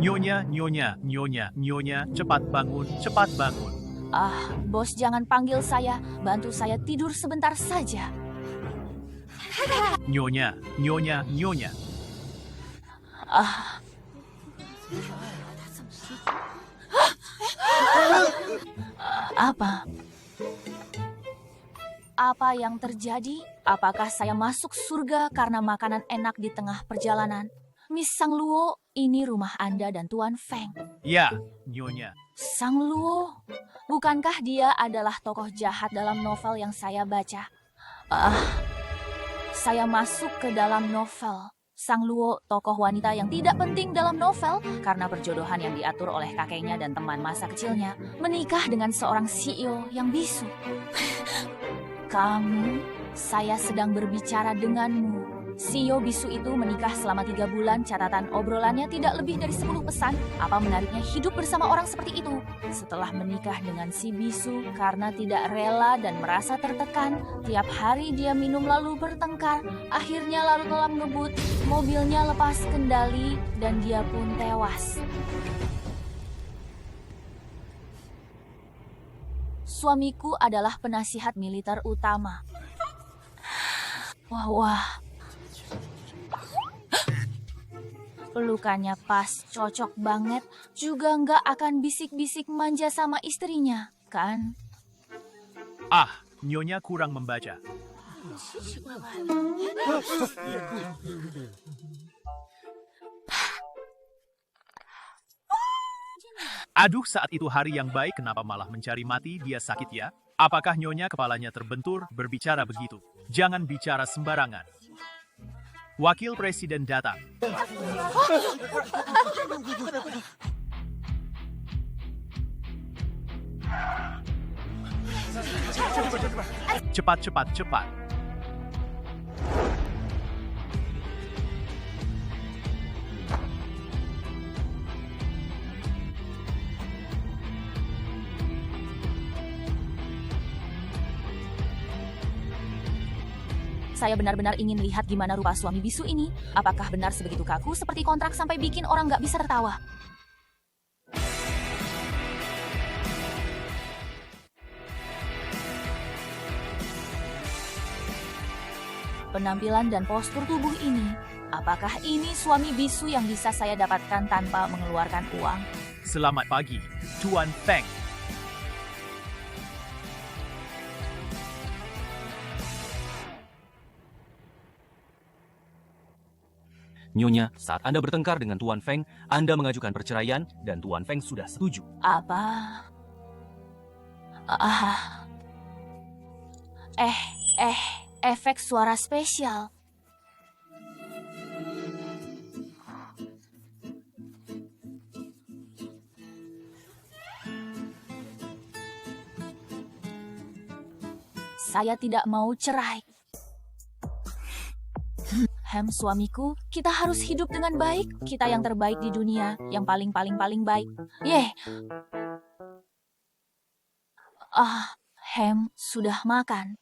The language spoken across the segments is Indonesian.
Nyonya, cepat bangun, cepat bangun. Bos jangan panggil saya, bantu saya tidur sebentar saja. Nyonya. Apa? Apa yang terjadi? Apakah saya masuk surga karena makanan enak di tengah perjalanan? Miss Sang Luo, ini rumah Anda dan Tuan Feng. Ya, Nyonya. Sang Luo, bukankah dia adalah tokoh jahat dalam novel yang saya baca? Saya masuk ke dalam novel. Sang Luo, tokoh wanita yang tidak penting dalam novel karena perjodohan yang diatur oleh kakeknya dan teman masa kecilnya, menikah dengan seorang CEO yang bisu. Kamu, saya sedang berbicara denganmu. CEO bisu itu menikah selama 3 bulan, catatan obrolannya tidak lebih dari 10 pesan. Apa menariknya hidup bersama orang seperti itu? Setelah menikah dengan si bisu, karena tidak rela dan merasa tertekan, tiap hari dia minum lalu bertengkar. Akhirnya larut dalam ngebut, mobilnya lepas kendali, dan dia pun tewas. Suamiku adalah penasihat militer utama. Wah. Pelukannya pas, cocok banget. Juga nggak akan bisik-bisik manja sama istrinya, kan? Nyonya kurang membaca. Aduh, saat itu hari yang baik, kenapa malah mencari mati? Dia sakit ya? Apakah Nyonya kepalanya terbentur berbicara begitu? Jangan bicara sembarangan. Wakil Presiden datang. Cepat. Saya benar-benar ingin lihat gimana rupa suami bisu ini. Apakah benar sebegitu kaku seperti kontrak sampai bikin orang nggak bisa tertawa? Penampilan dan postur tubuh ini, apakah ini suami bisu yang bisa saya dapatkan tanpa mengeluarkan uang? Selamat pagi, Tuan Feng. Nyonya, saat Anda bertengkar dengan Tuan Feng, Anda mengajukan perceraian dan Tuan Feng sudah setuju. Apa? Efek suara spesial. Saya tidak mau cerai. Suamiku, kita harus hidup dengan baik. Kita yang terbaik di dunia, yang paling baik. Sudah makan.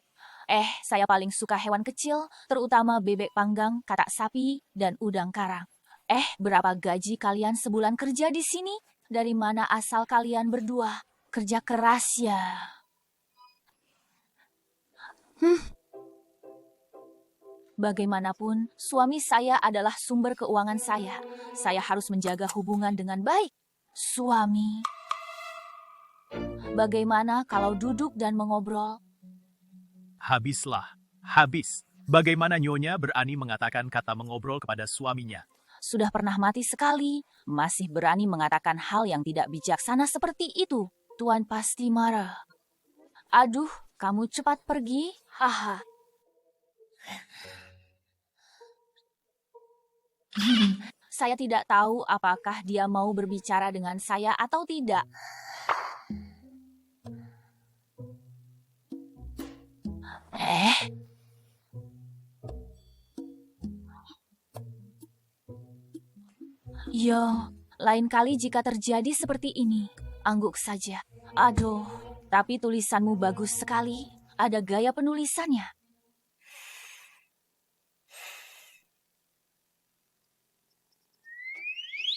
Saya paling suka hewan kecil, terutama bebek panggang, katak sapi, dan udang karang. Berapa gaji kalian sebulan kerja di sini? Dari mana asal kalian berdua? Kerja keras ya. Bagaimanapun, suami saya adalah sumber keuangan saya. Saya harus menjaga hubungan dengan baik. Suami. Bagaimana kalau duduk dan mengobrol? Habis. Bagaimana Nyonya berani mengatakan kata mengobrol kepada suaminya? Sudah pernah mati sekali, masih berani mengatakan hal yang tidak bijaksana seperti itu. Tuan pasti marah. Aduh, kamu cepat pergi. Haha. Saya tidak tahu apakah dia mau berbicara dengan saya atau tidak. Lain kali jika terjadi seperti ini, angguk saja. Aduh, tapi tulisanmu bagus sekali. Ada gaya penulisannya.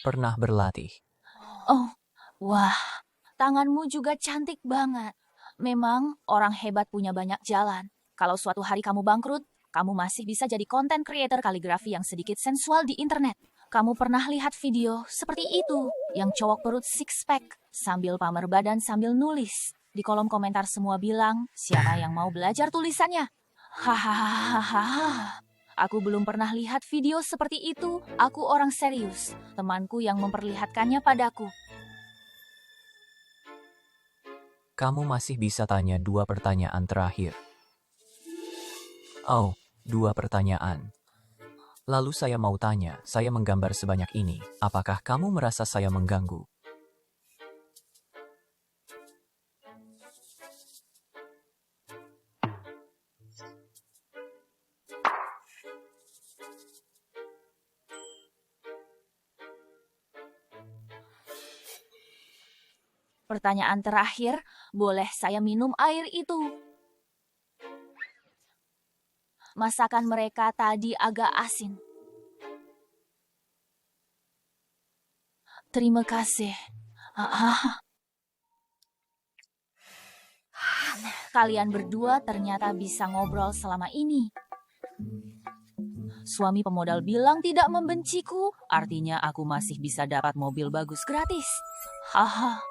pernah berlatih. Oh, wah, tanganmu juga cantik banget. Memang orang hebat punya banyak jalan. Kalau suatu hari kamu bangkrut, kamu masih bisa jadi konten creator kaligrafi yang sedikit sensual di internet. Kamu pernah lihat video seperti itu, yang cowok perut six pack sambil pamer badan sambil nulis. Di kolom komentar semua bilang, siapa yang mau belajar tulisannya? Hahaha. Aku belum pernah lihat video seperti itu. Aku orang serius. Temanku yang memperlihatkannya padaku. Kamu masih bisa tanya 2 pertanyaan terakhir. Oh, 2 pertanyaan. Lalu saya mau tanya, saya menggambar sebanyak ini, apakah kamu merasa saya mengganggu? Pertanyaan terakhir, boleh saya minum air itu? Masakan mereka tadi agak asin. Terima kasih. Kalian berdua ternyata bisa ngobrol selama ini. Suami pemodal bilang tidak membenciku, artinya aku masih bisa dapat mobil bagus gratis. Haha.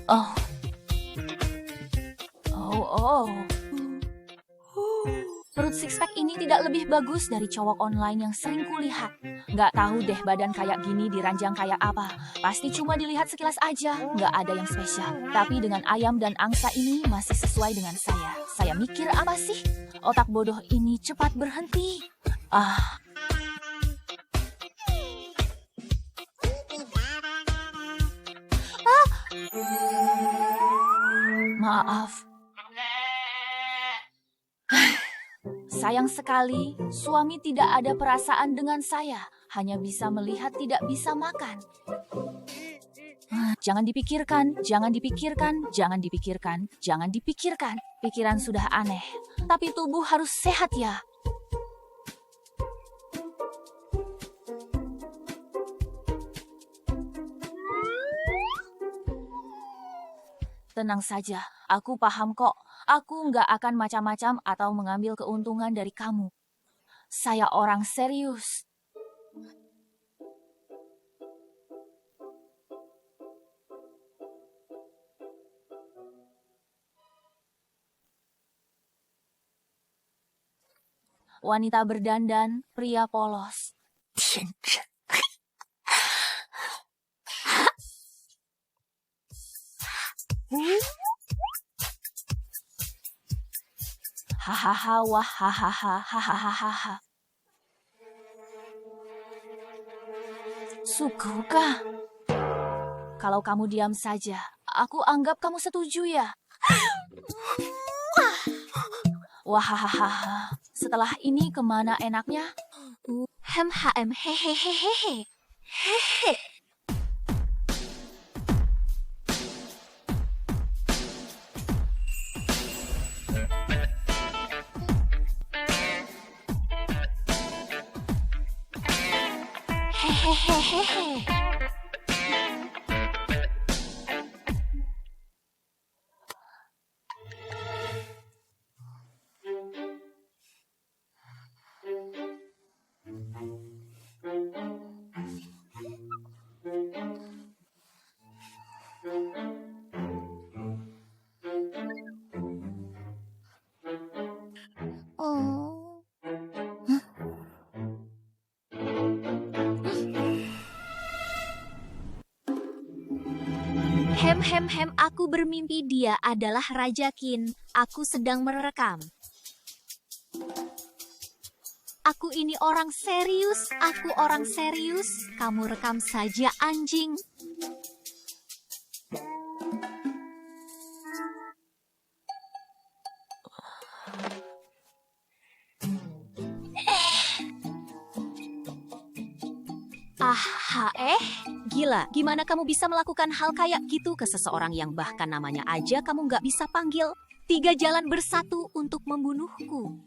Oh. Perut six pack ini tidak lebih bagus dari cowok online yang sering kulihat. Nggak tahu deh badan kayak gini diranjang kayak apa. Pasti cuma dilihat sekilas aja, nggak ada yang spesial. Tapi dengan ayam dan angsa ini masih sesuai dengan saya. Saya mikir apa sih? Otak bodoh ini cepat berhenti. Maaf. Sayang sekali, suami tidak ada perasaan dengan saya. Hanya bisa melihat, tidak bisa makan. Jangan dipikirkan, jangan dipikirkan, jangan dipikirkan, jangan dipikirkan. Pikiran sudah aneh, tapi tubuh harus sehat ya. Tenang saja, aku paham kok. Aku nggak akan macam-macam atau mengambil keuntungan dari kamu. Saya orang serius. Wanita berdandan, pria polos. Hahaha, wah, hahaha, hahaha. Sukukah? Kalau kamu diam saja, aku anggap kamu setuju ya. Wahahaha. Setelah ini kemana enaknya? Hehehehehehe. Hehe. Hehehehe. Hem, aku bermimpi dia adalah Raja Qin. Aku sedang merekam. Aku ini orang serius, aku orang serius. Kamu rekam saja, anjing. Gila gila. Gimana kamu bisa melakukan hal kayak gitu ke seseorang yang bahkan namanya aja kamu nggak bisa panggil? 3 jalan bersatu untuk membunuhku.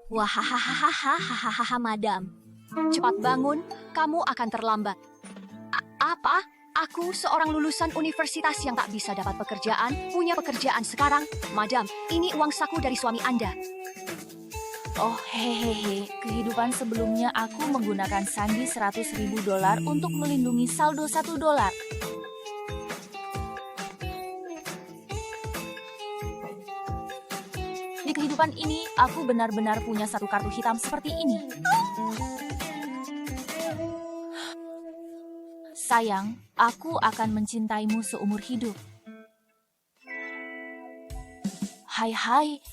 Wahahaha, madam. Cepat bangun, kamu akan terlambat. Apa? Aku seorang lulusan universitas yang tak bisa dapat pekerjaan, punya pekerjaan sekarang. Madam, ini uang saku dari suami Anda. Oh hehehe, kehidupan sebelumnya aku menggunakan sandi $100.000 untuk melindungi saldo $1. Di kehidupan ini, aku benar-benar punya satu kartu hitam seperti ini. Sayang, aku akan mencintaimu seumur hidup. Hai.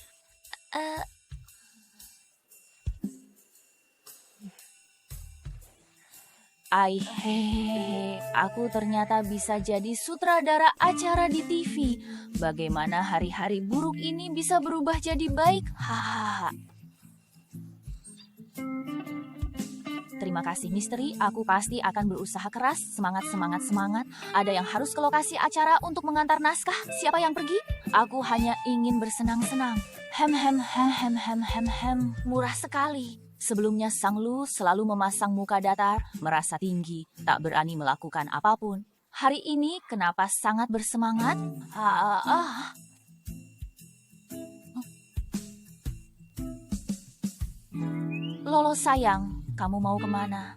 Hehehe, aku ternyata bisa jadi sutradara acara di TV. Bagaimana hari-hari buruk ini bisa berubah jadi baik? Hahaha. Terima kasih misteri, aku pasti akan berusaha keras. Semangat. Ada yang harus ke lokasi acara untuk mengantar naskah. Siapa yang pergi? Aku hanya ingin bersenang-senang. Murah sekali. Sebelumnya Sang Lu selalu memasang muka datar, merasa tinggi, tak berani melakukan apapun. Hari ini kenapa sangat bersemangat? Lolo sayang, kamu mau kemana?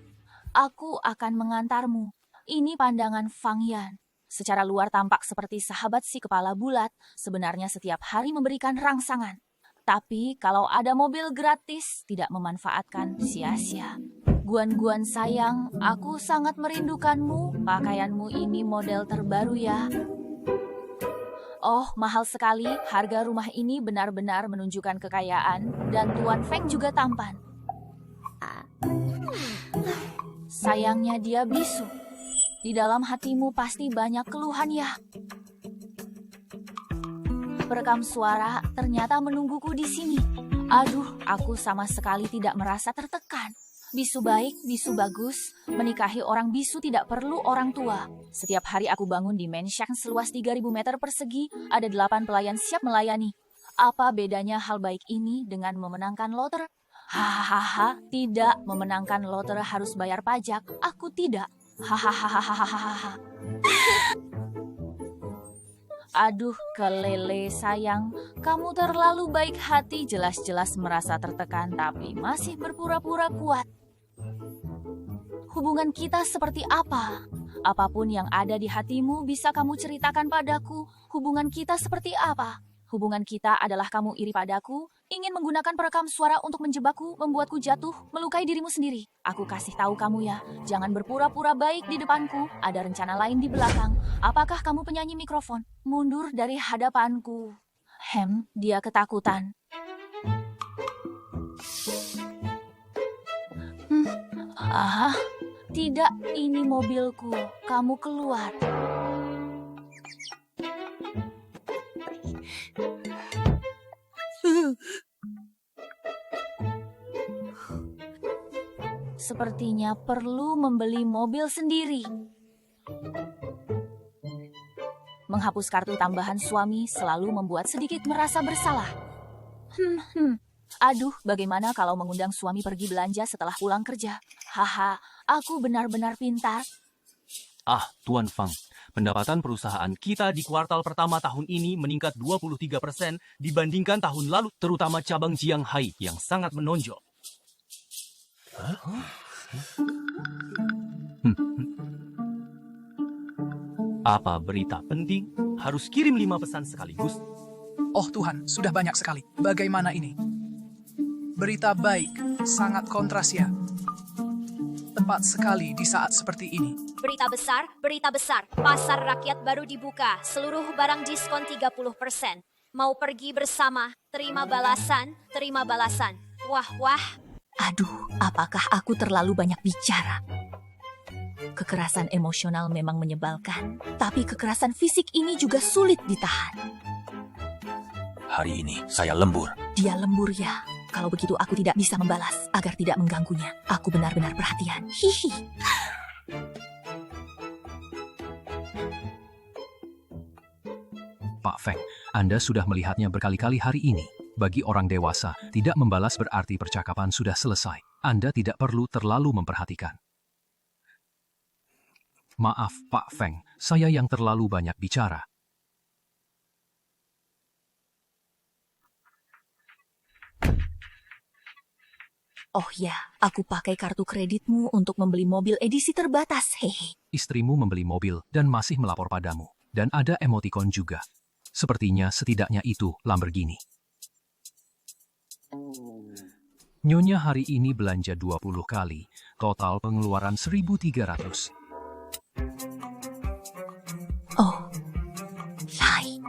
Aku akan mengantarmu. Ini pandangan Fang Yan. Secara luar tampak seperti sahabat si kepala bulat, sebenarnya setiap hari memberikan rangsangan. Tapi kalau ada mobil gratis, tidak memanfaatkan sia-sia. Guan sayang, aku sangat merindukanmu. Pakaianmu ini model terbaru ya. Oh, mahal sekali. Harga rumah ini benar-benar menunjukkan kekayaan. Dan Tuan Feng juga tampan. Sayangnya dia bisu. Di dalam hatimu pasti banyak keluhan ya. Perekam suara ternyata menungguku di sini. Aduh, aku sama sekali tidak merasa tertekan. Bisu baik, bisu bagus. Menikahi orang bisu tidak perlu orang tua. Setiap hari aku bangun di mansion seluas 3.000 meter persegi. Ada 8 pelayan siap melayani. Apa bedanya hal baik ini dengan memenangkan loter? Hahaha, tidak. Memenangkan loter harus bayar pajak. Aku tidak. Hahaha. Aduh, kelele sayang, kamu terlalu baik hati, jelas-jelas merasa tertekan tapi masih berpura-pura kuat. Hubungan kita seperti apa? Apapun yang ada di hatimu bisa kamu ceritakan padaku. Hubungan kita seperti apa? Hubungan kita adalah kamu iri padaku, ingin menggunakan perekam suara untuk menjebakku, membuatku jatuh, melukai dirimu sendiri. Aku kasih tahu kamu ya, jangan berpura-pura baik di depanku, ada rencana lain di belakang. Apakah kamu penyanyi mikrofon? Mundur dari hadapanku. Dia ketakutan. Tidak, ini mobilku. Kamu keluar. Sepertinya perlu membeli mobil sendiri. Menghapus kartu tambahan suami selalu membuat sedikit merasa bersalah. Aduh, bagaimana kalau mengundang suami pergi belanja setelah pulang kerja? Haha, aku benar-benar pintar. Tuan Fang, pendapatan perusahaan kita di kuartal pertama tahun ini meningkat 23% dibandingkan tahun lalu, terutama cabang Jianghai yang sangat menonjol. Apa berita penting? Harus kirim 5 pesan sekaligus. Oh Tuhan, sudah banyak sekali. Bagaimana ini? Berita baik, sangat kontras ya. Tepat sekali di saat seperti ini. Berita besar. Pasar rakyat baru dibuka. Seluruh barang diskon 30%. Mau pergi bersama? Terima balasan. Wah. Aduh, apakah aku terlalu banyak bicara? Kekerasan emosional memang menyebalkan, tapi kekerasan fisik ini juga sulit ditahan. Hari ini saya lembur. Dia lembur ya. Kalau begitu aku tidak bisa membalas agar tidak mengganggunya. Aku benar-benar perhatian. Hihi. Pak Feng. Anda sudah melihatnya berkali-kali hari ini. Bagi orang dewasa, tidak membalas berarti percakapan sudah selesai. Anda tidak perlu terlalu memperhatikan. Maaf, Pak Feng, saya yang terlalu banyak bicara. Oh ya, aku pakai kartu kreditmu untuk membeli mobil edisi terbatas, hehe. Istrimu membeli mobil dan masih melapor padamu. Dan ada emoticon juga. Sepertinya setidaknya itu Lamborghini. Nyonya hari ini belanja 20 kali, total pengeluaran 1.300. Oh, hai.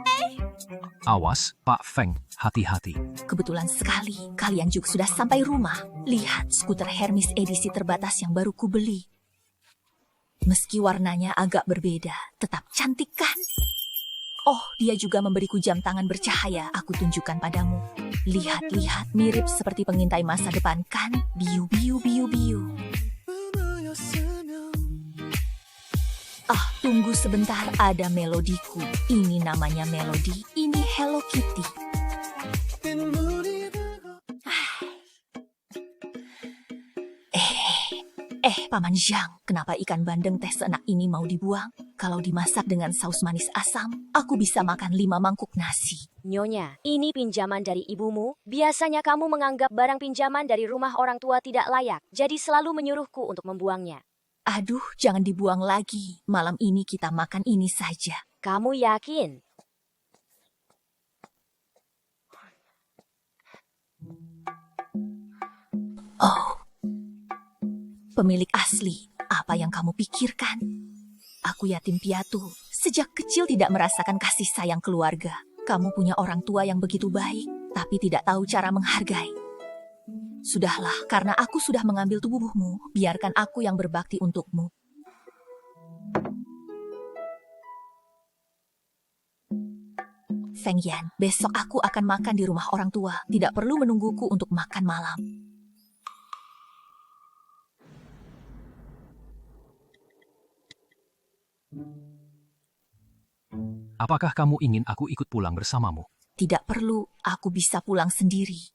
Awas, Pak Feng, hati-hati. Kebetulan sekali, kalian juga sudah sampai rumah. Lihat skuter Hermes edisi terbatas yang baru kubeli. Meski warnanya agak berbeda, tetap cantik kan? Oh, dia juga memberiku jam tangan bercahaya. Aku tunjukkan padamu. Lihat, mirip seperti pengintai masa depan kan? Biu, biu, biu, biu. Ah, tunggu sebentar, ada melodiku. Ini namanya melodi, ini Hello Kitty. Paman Zhang, kenapa ikan bandeng teh seenak ini mau dibuang? Kalau dimasak dengan saus manis asam, aku bisa makan 5 mangkuk nasi. Nyonya, ini pinjaman dari ibumu. Biasanya kamu menganggap barang pinjaman dari rumah orang tua tidak layak, jadi selalu menyuruhku untuk membuangnya. Aduh, jangan dibuang lagi. Malam ini kita makan ini saja. Kamu yakin? Oh, pemilik asli, apa yang kamu pikirkan? Aku yatim piatu, sejak kecil tidak merasakan kasih sayang keluarga. Kamu punya orang tua yang begitu baik, tapi tidak tahu cara menghargai. Sudahlah, karena aku sudah mengambil tubuhmu, biarkan aku yang berbakti untukmu. Feng Yan, besok aku akan makan di rumah orang tua. Tidak perlu menungguku untuk makan malam. Apakah kamu ingin aku ikut pulang bersamamu? Tidak perlu, aku bisa pulang sendiri.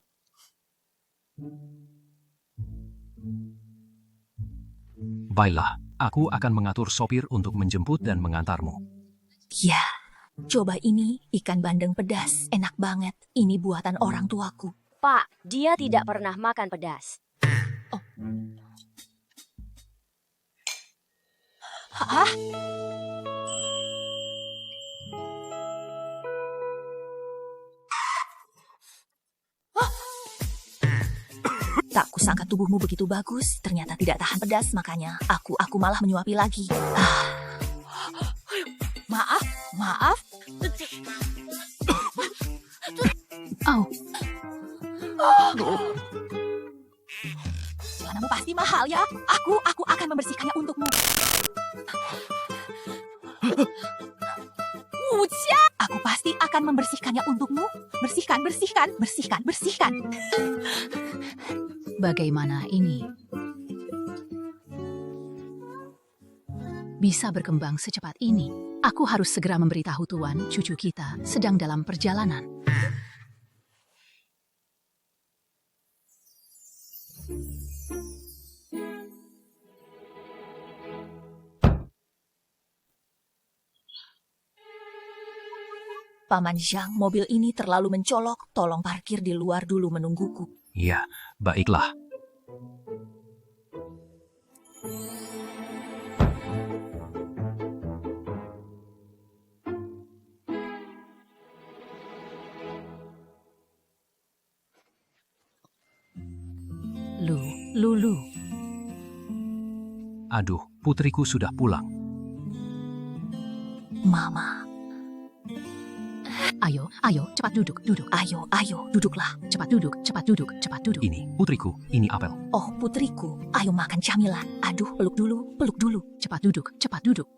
Baiklah, aku akan mengatur sopir untuk menjemput dan mengantarmu. Ya, coba ini, ikan bandeng pedas, enak banget. Ini buatan orang tuaku. Pak, dia tidak pernah makan pedas. Hah? Tak kusangka tubuhmu begitu bagus, ternyata tidak tahan pedas, makanya aku malah menyuapi lagi. Maaf. Celanamu pasti mahal ya. Aku akan membersihkannya untukmu. Aku pasti akan membersihkannya untukmu. Bersihkan. Bagaimana ini bisa berkembang secepat ini? Aku harus segera memberitahu Tuan, cucu kita sedang dalam perjalanan. Paman Zhang, mobil ini terlalu mencolok. Tolong parkir di luar dulu menungguku. Ya, baiklah. Lulu. Aduh, putriku sudah pulang. Mama. Ayo, cepat duduk. Ayo, duduklah. Cepat duduk. Ini, putriku, ini apel. Oh, putriku, ayo makan camilan. Aduh, peluk dulu. Cepat duduk.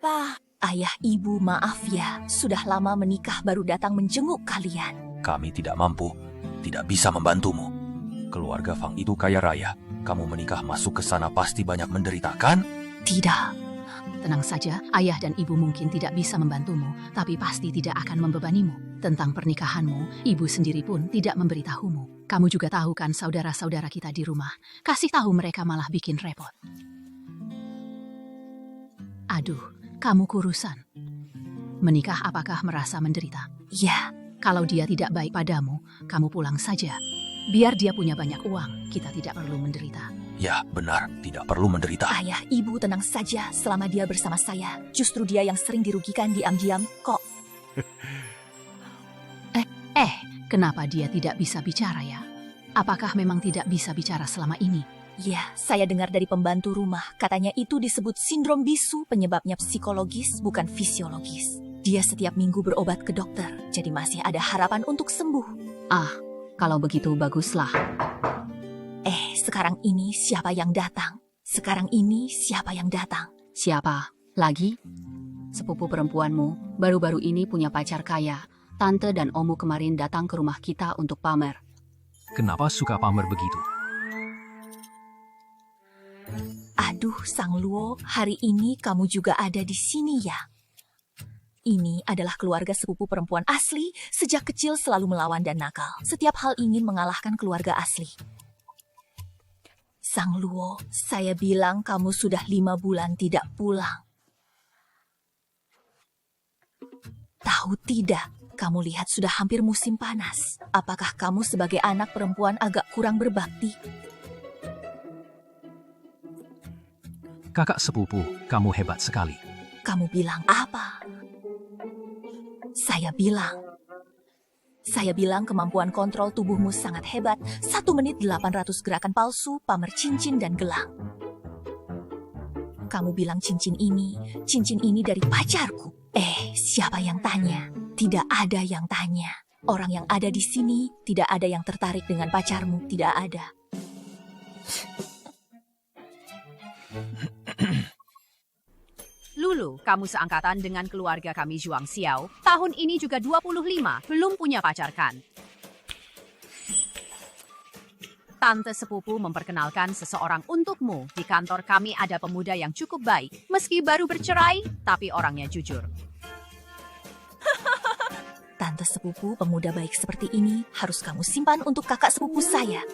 Pak, ayah ibu maaf ya. Sudah lama menikah baru datang menjenguk kalian. Kami tidak mampu, tidak bisa membantumu. Keluarga Fang itu kaya raya. Kamu menikah masuk ke sana pasti banyak menderita, kan? Tidak, Tenang saja, ayah dan ibu mungkin tidak bisa membantumu, tapi pasti tidak akan membebanimu. Tentang pernikahanmu, ibu sendiri pun tidak memberitahumu. Kamu juga tahu kan saudara-saudara kita di rumah. Kasih tahu mereka malah bikin repot. Aduh, kamu kurusan. Menikah apakah merasa menderita? Ya, kalau dia tidak baik padamu, kamu pulang saja. Biar dia punya banyak uang, kita tidak perlu menderita. Ya, benar. Tidak perlu menderita. Ayah, ibu tenang saja selama dia bersama saya. Justru dia yang sering dirugikan diam-diam kok. Kenapa dia tidak bisa bicara ya? Apakah memang tidak bisa bicara selama ini? Ya, saya dengar dari pembantu rumah. Katanya itu disebut sindrom bisu, penyebabnya psikologis bukan fisiologis. Dia setiap minggu berobat ke dokter, jadi masih ada harapan untuk sembuh. Kalau begitu baguslah. Sekarang ini siapa yang datang? Sekarang ini siapa yang datang? Siapa? Lagi? Sepupu perempuanmu baru-baru ini punya pacar kaya. Tante dan omu kemarin datang ke rumah kita untuk pamer. Kenapa suka pamer begitu? Aduh, Sang Luo, hari ini kamu juga ada di sini ya? Ini adalah keluarga sepupu perempuan asli, sejak kecil selalu melawan dan nakal. Setiap hal ingin mengalahkan keluarga asli. Sang Luo, saya bilang kamu sudah 5 bulan tidak pulang. Tahu tidak, kamu lihat sudah hampir musim panas. Apakah kamu sebagai anak perempuan agak kurang berbakti? Kakak sepupu, kamu hebat sekali. Kamu bilang apa? Saya bilang kemampuan kontrol tubuhmu sangat hebat. 1 menit 800 gerakan palsu, pamer cincin dan gelang. Kamu bilang cincin ini dari pacarku. Siapa yang tanya? Tidak ada yang tanya. Orang yang ada di sini tidak ada yang tertarik dengan pacarmu, tidak ada. Lulu, kamu seangkatan dengan keluarga kami Zhuang Xiao. Tahun ini juga 25, belum punya pacar kan? Tante sepupu memperkenalkan seseorang untukmu. Di kantor kami ada pemuda yang cukup baik. Meski baru bercerai, tapi orangnya jujur. Tante sepupu pemuda baik seperti ini harus kamu simpan untuk kakak sepupu saya.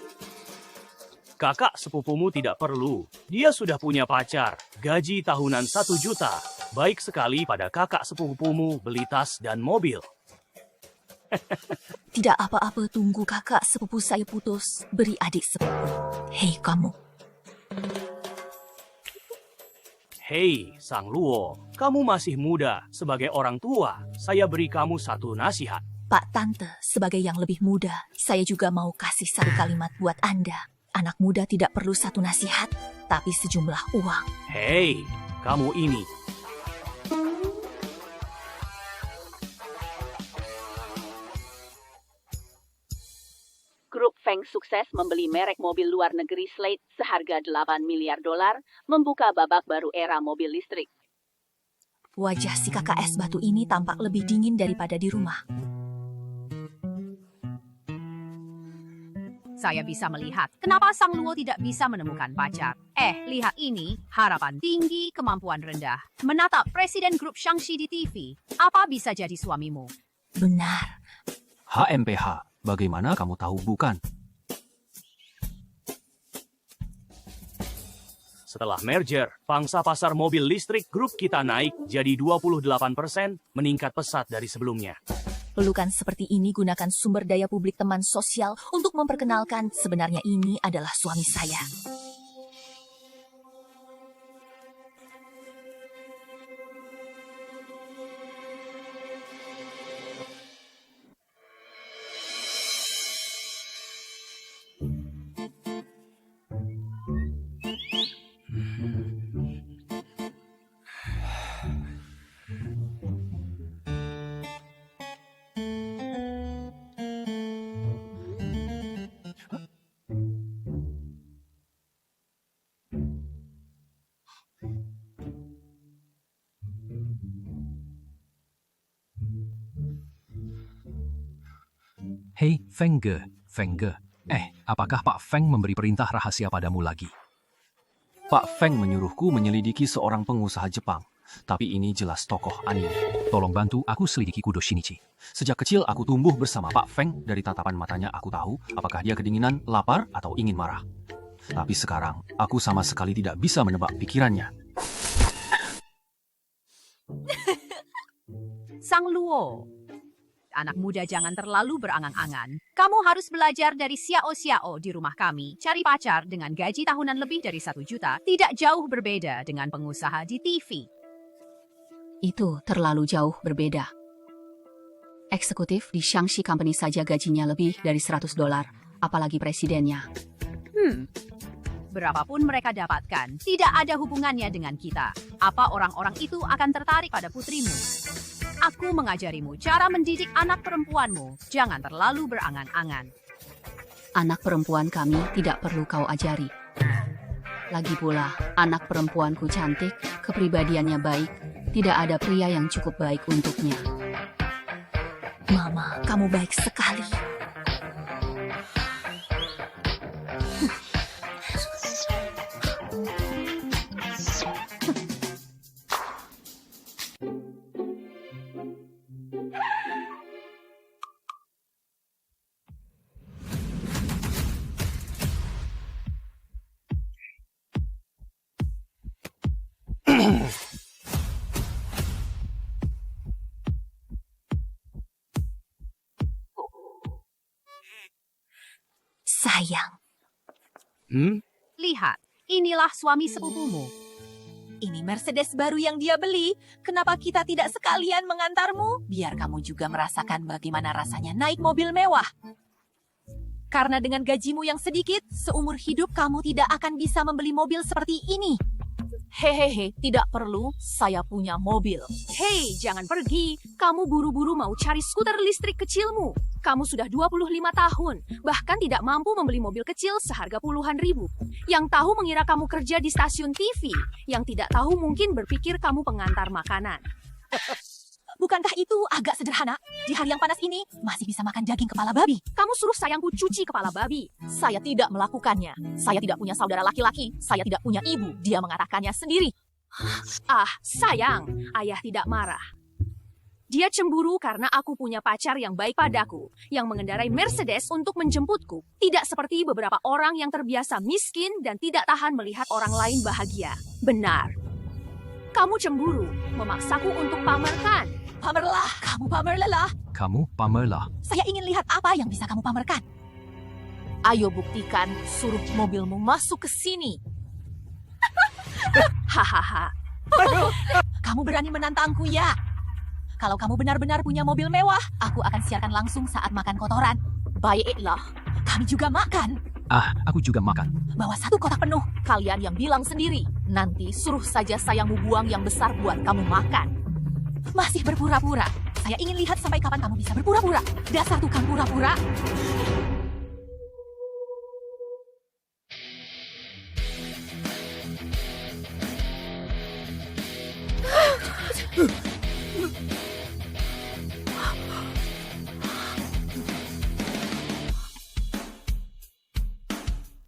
Kakak sepupumu tidak perlu. Dia sudah punya pacar. Gaji tahunan 1 juta. Baik sekali pada kakak sepupumu beli tas dan mobil. Tidak apa-apa, tunggu kakak sepupu saya putus. Beri adik sepupu. Hei kamu. Hei, Sang Luo. Kamu masih muda. Sebagai orang tua, saya beri kamu satu nasihat. Pak Tante, sebagai yang lebih muda, saya juga mau kasih satu kalimat buat Anda. Anak muda tidak perlu satu nasihat, tapi sejumlah uang. Hei, kamu ini. Grup Feng sukses membeli merek mobil luar negeri Slate seharga $8 miliar, membuka babak baru era mobil listrik. Wajah si kakak es batu ini tampak lebih dingin daripada di rumah. Saya bisa melihat kenapa Sang Luo tidak bisa menemukan pacar. Lihat ini, harapan tinggi, kemampuan rendah. Menatap Presiden Grup Shangxi di TV. Apa bisa jadi suamimu? Benar. HMPH, bagaimana kamu tahu bukan? Setelah merger, pangsa pasar mobil listrik grup kita naik jadi 28%, meningkat pesat dari sebelumnya. Pelukan seperti ini gunakan sumber daya publik teman sosial untuk memperkenalkan sebenarnya ini adalah suami saya. Hei, Feng Ge. Apakah Pak Feng memberi perintah rahasia padamu lagi? Pak Feng menyuruhku menyelidiki seorang pengusaha Jepang. Tapi ini jelas tokoh anime. Tolong bantu aku selidiki Kudo Shinichi. Sejak kecil aku tumbuh bersama Pak Feng. Dari tatapan matanya aku tahu apakah dia kedinginan, lapar, atau ingin marah. Tapi sekarang, aku sama sekali tidak bisa menebak pikirannya. Sang Luo. Anak muda jangan terlalu berangan-angan. Kamu harus belajar dari Xiao di rumah kami. Cari pacar dengan gaji tahunan lebih dari 1 juta. Tidak jauh berbeda dengan pengusaha di TV. Itu terlalu jauh berbeda. Eksekutif di Shangxi Company saja gajinya lebih dari $100, apalagi presidennya. Berapapun mereka dapatkan, tidak ada hubungannya dengan kita. Apa orang-orang itu akan tertarik pada putrimu? Aku mengajarimu cara mendidik anak perempuanmu. Jangan terlalu berangan-angan. Anak perempuan kami tidak perlu kau ajari. Lagi pula, anak perempuanku cantik, kepribadiannya baik. Tidak ada pria yang cukup baik untuknya. Mama, kamu baik sekali. Sayang, Lihat, inilah suami sepupumu. ini Mercedes baru yang dia beli. Kenapa kita tidak sekalian mengantarmu? Biar kamu juga merasakan bagaimana rasanya naik mobil mewah. Karena dengan gajimu yang sedikit, seumur hidup kamu tidak akan bisa membeli mobil seperti ini. Hehehe, tidak perlu. Saya punya mobil. Hei, jangan pergi. Kamu buru-buru mau cari skuter listrik kecilmu. Kamu sudah 25 tahun, bahkan tidak mampu membeli mobil kecil seharga puluhan ribu. Yang tahu mengira kamu kerja di stasiun TV. Yang tidak tahu mungkin berpikir kamu pengantar makanan. Bukankah itu agak sederhana? Di hari yang panas ini, masih bisa makan daging kepala babi. Kamu suruh sayangku cuci kepala babi. Saya tidak melakukannya. Saya tidak punya saudara laki-laki. Saya tidak punya ibu. Dia mengatakannya sendiri. Ah, sayang, ayah tidak marah. Dia cemburu karena aku punya pacar yang baik padaku, yang mengendarai Mercedes untuk menjemputku. Tidak seperti beberapa orang yang terbiasa miskin dan tidak tahan melihat orang lain bahagia. Benar. Kamu cemburu, memaksaku untuk pamerkan. Pamerlah, kamu pamerlah. Kamu pamerlah. Saya ingin lihat apa yang bisa kamu pamerkan. Ayo buktikan, suruh mobilmu masuk ke sini. Hahaha. Kamu berani menantangku ya? Kalau kamu benar-benar punya mobil mewah, aku akan siarkan langsung saat makan kotoran. Baiklah, kami juga makan. Ah, aku juga makan. Bawa 1 kotak penuh. Kalian yang bilang sendiri. Nanti suruh saja sayangmu buang yang besar buat kamu makan. Masih berpura-pura. Saya ingin lihat sampai kapan kamu bisa berpura-pura. Dasar tukang pura-pura.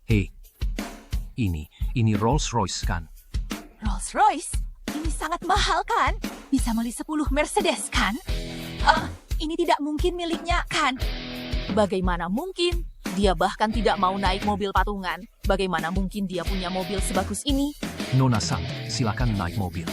Hei, ini Rolls Royce kan? Rolls Royce? Ini sangat mahal kan? Bisa beli 10 Mercedes kan? Ini tidak mungkin miliknya kan? Bagaimana mungkin? Dia bahkan tidak mau naik mobil patungan. Bagaimana mungkin dia punya mobil sebagus ini? Nona Sang, silakan naik mobil.